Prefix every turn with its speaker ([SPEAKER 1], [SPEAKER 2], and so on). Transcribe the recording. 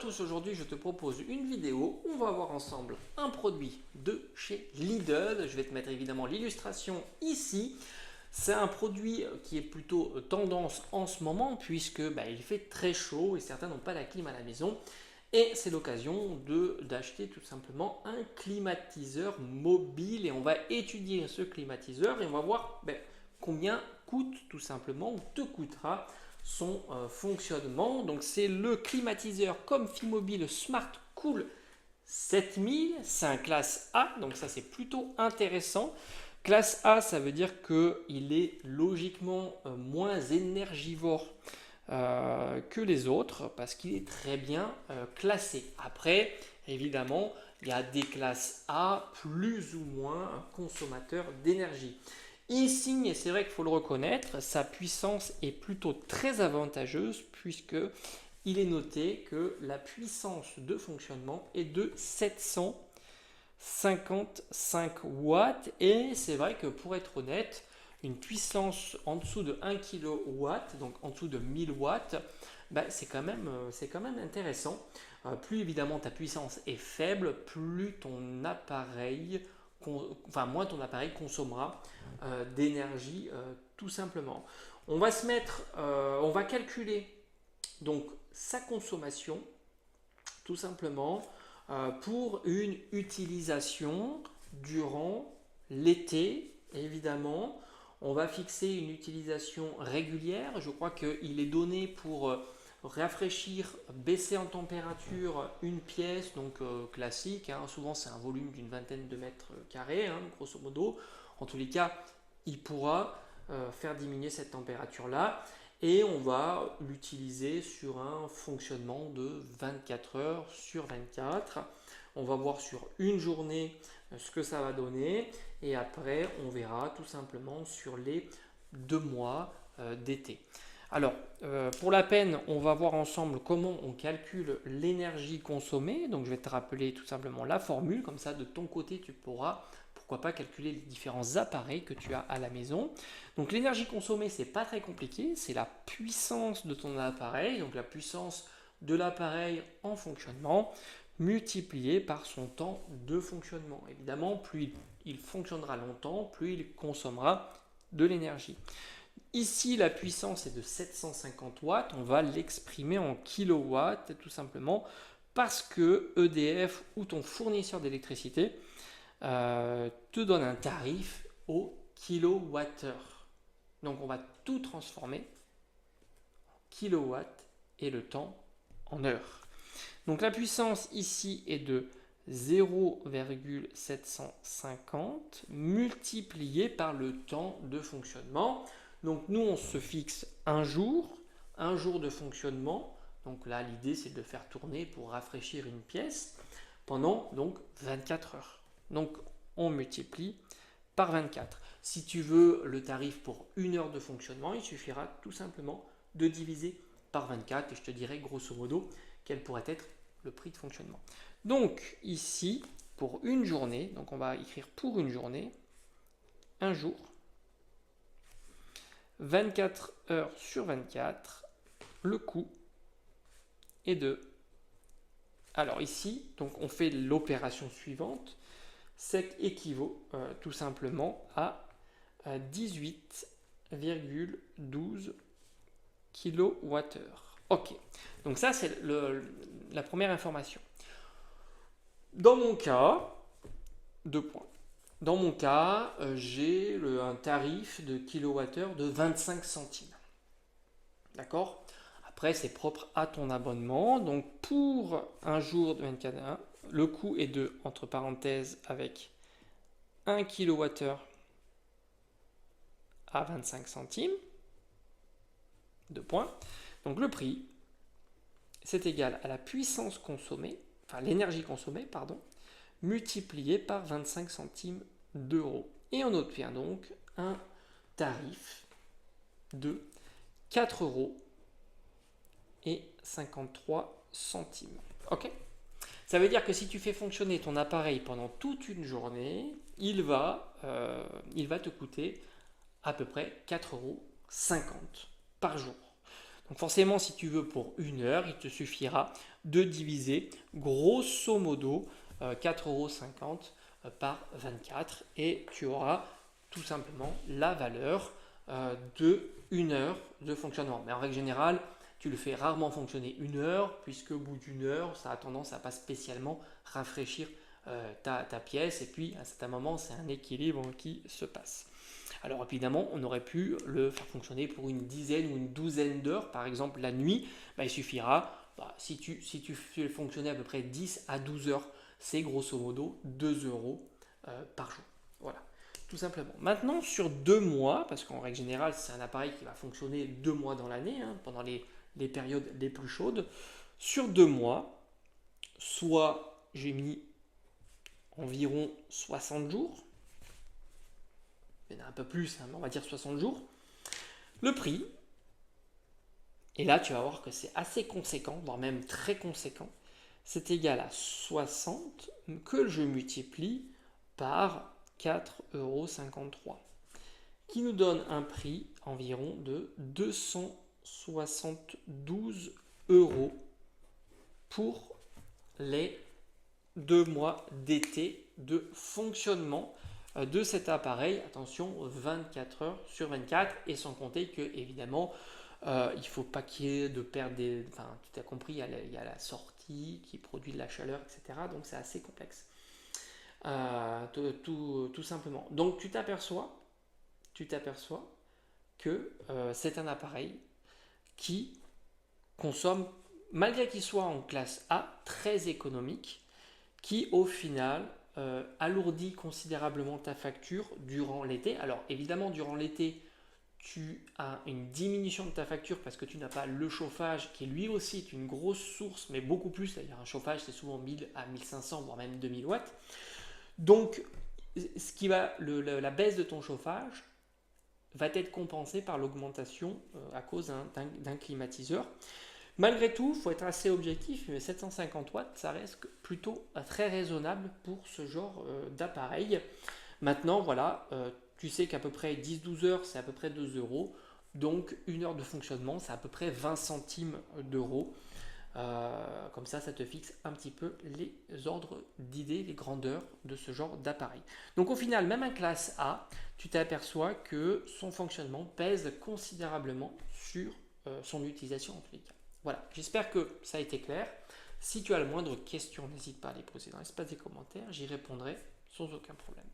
[SPEAKER 1] tous, aujourd'hui je te propose une vidéo où on va voir ensemble un produit de chez Lidl. Je vais te mettre évidemment l'illustration ici. C'est un produit qui est plutôt tendance en ce moment puisque il fait très chaud et certains n'ont pas la clim à la maison. Et c'est l'occasion d'acheter tout simplement un climatiseur mobile et on va étudier ce climatiseur et on va voir combien coûte tout simplement ou te coûtera son fonctionnement. Donc c'est le climatiseur Comfimobile Smart Cool 7000, c'est un classe A, donc ça c'est plutôt intéressant. Classe A, ça veut dire qu'il est logiquement moins énergivore que les autres parce qu'il est très bien classé. Après, évidemment, il y a des classes A plus ou moins consommateurs d'énergie. Ici, et c'est vrai qu'il faut le reconnaître, sa puissance est plutôt très avantageuse puisque il est noté que la puissance de fonctionnement est de 755 watts et c'est vrai que pour être honnête, une puissance en dessous de 1 kW, donc en dessous de 1000 watts, c'est quand même intéressant. Plus évidemment ta puissance est faible, plus ton appareil, moins ton appareil consommera d'énergie tout simplement. On va calculer donc sa consommation tout simplement pour une utilisation durant l'été évidemment. On va fixer une utilisation régulière. Je crois qu'il est donné pour rafraîchir, baisser en température une pièce, donc classique. Souvent, c'est un volume d'une vingtaine de mètres carrés, grosso modo. En tous les cas, il pourra faire diminuer cette température-là. Et on va l'utiliser sur un fonctionnement de 24 heures sur 24. On va voir sur une journée ce que ça va donner et après on verra tout simplement sur les 2 mois d'été. Alors pour la peine, on va voir ensemble comment on calcule l'énergie consommée. Donc je vais te rappeler tout simplement la formule, comme ça de ton côté tu pourras pourquoi pas calculer les différents appareils que tu as à la maison. Donc l'énergie consommée, c'est pas très compliqué, c'est la puissance de ton appareil, donc la puissance de l'appareil en fonctionnement multiplié par son temps de fonctionnement. Évidemment, plus il fonctionnera longtemps, plus il consommera de l'énergie. Ici, la puissance est de 750 watts. On va l'exprimer en kilowatts tout simplement parce que EDF ou ton fournisseur d'électricité te donne un tarif au kilowattheure. Donc, on va tout transformer en kilowatts et le temps en heures. Donc la puissance ici est de 0,750 multiplié par le temps de fonctionnement. Donc nous on se fixe un jour de fonctionnement. Donc là l'idée c'est de le faire tourner pour rafraîchir une pièce pendant donc 24 heures. Donc on multiplie par 24. Si tu veux le tarif pour une heure de fonctionnement, il suffira tout simplement de diviser par 24 et je te dirai grosso modo quel pourrait être le prix de fonctionnement. Donc ici, pour une journée, donc on va écrire pour une journée, un jour, 24 heures sur 24, le coût est de... Alors ici, donc on fait l'opération suivante, c'est équivaut tout simplement à 18,12 kWh. Ok, donc ça c'est la première information. Dans mon cas, 2 points. Dans mon cas, j'ai un tarif de kilowattheure de 25 centimes. D'accord? Après, c'est propre à ton abonnement. Donc pour un jour de 24 heures, le coût est de, entre parenthèses, avec 1 kWh à 25 centimes. 2 points. Donc le prix, c'est égal à la puissance consommée, enfin l'énergie consommée, multiplié par 25 centimes d'euros. Et on obtient donc un tarif de 4 euros et 53 centimes. Ok ? Ça veut dire que si tu fais fonctionner ton appareil pendant toute une journée, il va te coûter à peu près 4,50 euros par jour. Donc forcément, si tu veux pour une heure, il te suffira de diviser grosso modo 4,50 € par 24 et tu auras tout simplement la valeur de 1 heure de fonctionnement. Mais en règle générale, tu le fais rarement fonctionner 1 heure, puisque au bout d'1 heure, ça a tendance à pas spécialement rafraîchir ta pièce, et puis à un certain moment, c'est un équilibre qui se passe. Alors évidemment, on aurait pu le faire fonctionner pour une dizaine ou une douzaine d'heures, par exemple la nuit, il suffira, si tu fais fonctionner à peu près 10 à 12 heures, c'est grosso modo 2 € par jour. Voilà, tout simplement. Maintenant, sur 2 mois, parce qu'en règle générale, c'est un appareil qui va fonctionner 2 mois dans l'année, pendant les périodes les plus chaudes, sur 2 mois, soit j'ai mis environ 60 jours, il y en a un peu plus, on va dire 60 jours, le prix, et là tu vas voir que c'est assez conséquent, voire même très conséquent, c'est égal à 60 que je multiplie par 4,53 €, qui nous donne un prix environ de 272 € pour les 2 mois d'été de fonctionnement de cet appareil. Attention, 24 heures sur 24, et sans compter que évidemment il ne faut pas qu'il y ait de perte enfin tu as compris, il y a la sortie qui produit de la chaleur, etc. Donc c'est assez complexe, tout simplement. Donc tu t'aperçois que c'est un appareil qui consomme, malgré qu'il soit en classe A, très économique, qui au final alourdit considérablement ta facture durant l'été. Alors évidemment, durant l'été, tu as une diminution de ta facture parce que tu n'as pas le chauffage, qui lui aussi est une grosse source, mais beaucoup plus. C'est-à-dire un chauffage, c'est souvent 1000 à 1500, voire même 2000 watts. Donc la baisse de ton chauffage va être compensée par l'augmentation à cause d'un climatiseur. Malgré tout, il faut être assez objectif, mais 750 watts, ça reste plutôt très raisonnable pour ce genre d'appareil. Maintenant, voilà, tu sais qu'à peu près 10-12 heures, c'est à peu près 2 €. Donc, 1 heure de fonctionnement, c'est à peu près 20 centimes d'euros. Comme ça te fixe un petit peu les ordres d'idées, les grandeurs de ce genre d'appareil. Donc au final, même en classe A, tu t'aperçois que son fonctionnement pèse considérablement sur son utilisation en tous les cas. Voilà, j'espère que ça a été clair. Si tu as la moindre question, n'hésite pas à les poser dans l'espace des commentaires, j'y répondrai sans aucun problème.